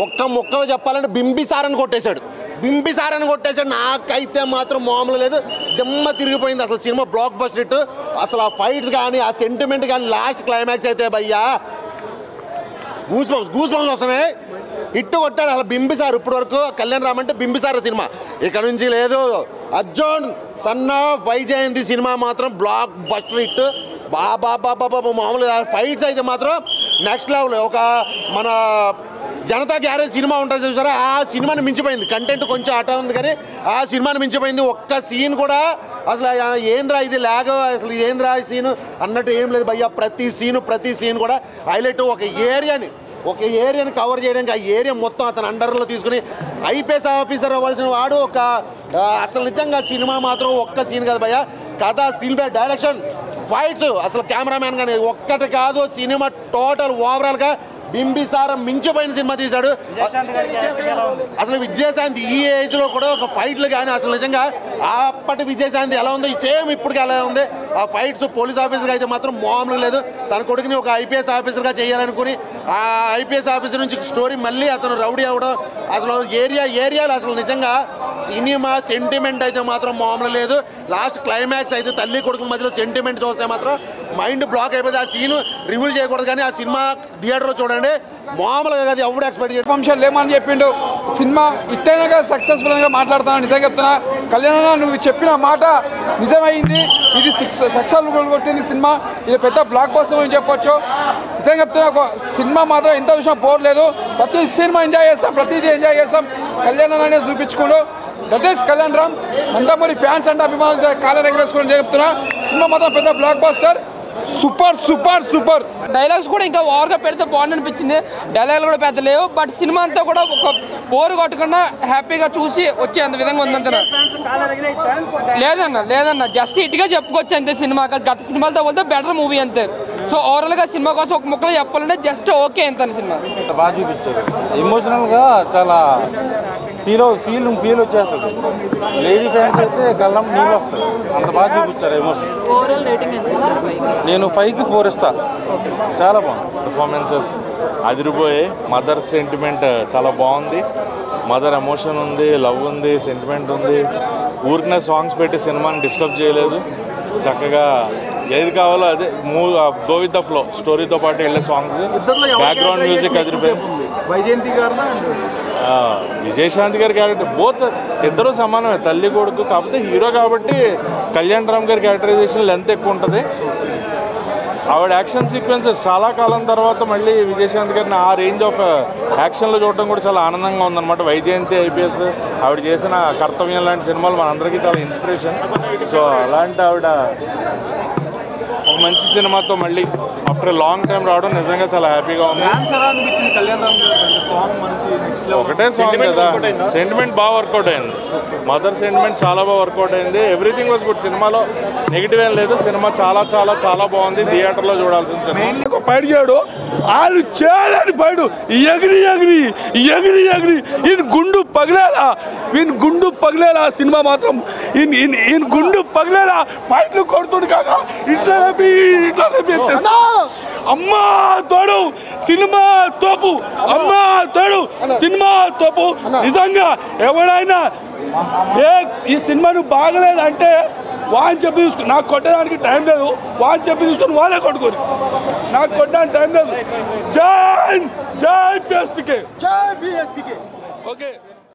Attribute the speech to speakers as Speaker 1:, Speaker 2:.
Speaker 1: ఒక్క ముక్కలు చెప్పాలంటే బింబిసారని కొట్టేశాడు. నాకైతే మాత్రం మామూలు లేదు, దిమ్మ తిరిగిపోయింది అసలు సినిమా. Block buster hit. అసలు ఆ ఫైట్స్ కానీ ఆ సెంటిమెంట్ కానీ లాస్ట్ క్లైమాక్స్ అయితే భయ్యా గూస్ బంప్స్ వస్తున్నాయి. హిట్ కొట్టాడు అసలు బింబిసార్. ఇప్పటి వరకు కళ్యాణ్ రామ్ అంటే బింబిసార్ సినిమా, ఇక్కడ నుంచి లేదు. Arjun son of Vyjayanthi cinema మాత్రం బ్లాక్ బస్టర్ హిట్. బాబా మామూలు ఫైట్స్ అయితే మాత్రం నెక్స్ట్ లెవెల్. ఒక మన జనతా గ్యారేజ్ సినిమా ఉంటుంది చూసారా, ఆ సినిమాని మించిపోయింది. కంటెంట్ కొంచెం అటా ఉంది కానీ ఆ సినిమాని మించిపోయింది. ఒక్క సీన్ కూడా అసలు ఏంద్రా ఇది లాగ్, అసలు ఇది ఏంద్రా ఈ సీన్ అన్నట్టు ఏం లేదు భయ్యా. ప్రతి సీన్ కూడా హైలైట్. ఒక ఏరియాని కవర్ చేయడానికి ఆ ఏరియా మొత్తం అతను అండర్లో తీసుకుని ఐపీఎస్ ఆఫీసర్ అవ్వాల్సిన వాడు ఒక అసలు నిజంగా సినిమా మాత్రం ఒక్క సీన్ కాదు భయ్యా. కథ, స్క్రీన్ ప్లే, డైరెక్షన్, ఫైట్స్, అసలు కెమెరామ్యాన్ కానీ ఒక్కటి కాదు. సినిమా టోటల్ ఓవరాల్గా బింబిసారం మించిపోయిన సినిమా తీశాడు. అసలు విజయశాంతి ఈ ఏజ్లో కూడా ఒక ఫైట్లు కానీ అసలు నిజంగా అప్పటి విజయశాంతి ఎలా ఉందో సేమ్ ఇప్పటికి ఎలా ఉంది. ఆ ఫైట్స్ పోలీస్ ఆఫీసర్గా అయితే మాత్రం మామూలు లేదు. తన కొడుకుని ఒక ఐపీఎస్ ఆఫీసర్గా చేయాలనుకుని ఆ ఐపీఎస్ ఆఫీసర్ నుంచి స్టోరీ మళ్ళీ అతను రౌడీ అవ్వడం, అసలు ఏరియాలో అసలు నిజంగా సినిమా సెంటిమెంట్ అయితే మాత్రం మామూలు లేదు. లాస్ట్ క్లైమాక్స్ అయితే తల్లి కొడుకుల మధ్యలో సెంటిమెంట్ చూస్తే మాత్రం మైండ్ బ్లాక్ అయిపోయింది. ఆ సీన్ రివ్యూ చేయకూడదు కానీ ఆ సినిమా థియేటర్లో చూడండి, మామూలుగా అది ఎవరు ఎక్స్పెక్ట్ చేయడం.
Speaker 2: ఫంక్షన్ లేమని చెప్పిండు. సినిమా ఇట్టైనాగా సక్సెస్ఫుల్గా మాట్లాడుతున్నా. నిజంగా చెప్తున్నా, కళ్యాణ నువ్వు చెప్పిన మాట నిజమైంది. ఇది సక్సెస్ఫుల్ కొట్టింది సినిమా. ఇది పెద్ద బ్లాక్ బస్టర్ అని చెప్పొచ్చు. నిజంగా చెప్తున్నా, ఒక సినిమా మాత్రం ఎంత చూసినా బోర్ లేదు. ప్రతి సినిమా ఎంజాయ్ చేస్తాం, ప్రతిదీ ఎంజాయ్ చేస్తాం. కళ్యాణ్ అనేది చూపించుకోడు. That is Kalyan Ram. Nandamuri fans అంటే అభిమానులు కాలం ఎగరేసుకుని చెప్తున్నా. సినిమా మాత్రం పెద్ద బ్లాక్ బస్టర్. సూపర్.
Speaker 3: డైలాగ్స్ కూడా ఇంకా ఓవర్గా పెడితే బాగుంది అనిపించింది. డైలాగులు కూడా పెద్ద లేవు, బట్ సినిమా అంతా కూడా ఒక బోరు కొట్టకుండా హ్యాపీగా చూసి వచ్చే అంత విధంగా ఉందంత. లేదన్న జస్ట్ ఇటుగా చెప్పుకోవచ్చు అంతే. సినిమా గత సినిమాలతో పోతే బెటర్ మూవీ అంతే. సో ఓవరాల్గా సినిమా కోసం ఒక ముక్కలో చెప్పాలంటే జస్ట్ ఓకే అంత సినిమా.
Speaker 4: బాగా చూపించారు. ఎమోషనల్గా చాలా ఫీల్ వచ్చేస్తుంది. లేడీ ఫ్యాన్స్ అయితే కళ్ళం నీళ్ళు వస్తుంది, అంత బాగా చూపించారు ఎమోషన్. నేను 5కి 4 ఇస్తా. చాలా బాగుంది.
Speaker 5: పర్ఫార్మెన్సెస్ అదిరిపోయాయి. మదర్ సెంటిమెంట్ చాలా బాగుంది. మదర్ ఎమోషన్ ఉంది, లవ్ ఉంది, సెంటిమెంట్ ఉంది. ఊరికనే సాంగ్స్ పెట్టి సినిమాని డిస్టర్బ్ చేయలేదు. చక్కగా ఏది కావాలో అదే గో విత్ ద ఫ్లో. స్టోరీతో పాటు వెళ్ళే సాంగ్స్, బ్యాక్గ్రౌండ్ మ్యూజిక్ అదిరిపోయింది. విజయశాంతి గారి క్యారెక్టర్ బోత్ ఇద్దరు సమానమే, తల్లి కొడుకు. కాకపోతే హీరో కాబట్టి కళ్యాణ్ రామ్ గారి క్యారెక్టరైజేషన్ లెంత్ ఎక్కువ ఉంటుంది. ఆవిడ యాక్షన్ సీక్వెన్సెస్ చాలా కాలం తర్వాత మళ్ళీ విజయశాంతి గారిని ఆ రేంజ్ ఆఫ్ యాక్షన్లో చూడటం కూడా చాలా ఆనందంగా ఉందన్నమాట. వైజయంతి ఐపీఎస్ ఆవిడ చేసిన కర్తవ్యం లాంటి సినిమాలు మనందరికీ చాలా ఇన్స్పిరేషన్. సో అలాంటి ఆవిడ ఒక మంచి సినిమాతో మళ్ళీ ఆఫ్టర్ లాంగ్ టైం రావడం నిజంగా చాలా హ్యాపీగా ఉంది. ఒకటే సాంగ్ కదా, సెంటిమెంట్ బాగా వర్కౌట్ అయింది. మదర్ సెంటిమెంట్ చాలా బాగా వర్కౌట్ అయింది. Everything was good. సినిమాలో నెగిటివ్ ఏం లేదు. సినిమా చాలా బాగుంది. థియేటర్లో చూడాల్సిన సినిమా.
Speaker 6: పైడు చేయడు, వాళ్ళు చేయాలని పైడు ఎగిరి ఈయన గుండు పగిలేలా సినిమా మాత్రం. ఈయన గుండు పగిలేలా ఫైట్లు కొడుతుంది కాక ఇట్లా అమ్మా తోడు సినిమా తోపు. నిజంగా ఎవడైనా ఈ సినిమాను బాగలేదంటే వాని చెప్పి తీసుకుని, నాకు కొట్టడానికి టైం లేదు. వాని చెప్పి తీసుకొని వాళ్ళే కొట్టుకోరు, నాకు కొట్టడానికి టైం లేదు. జై PSPK. ఓకే.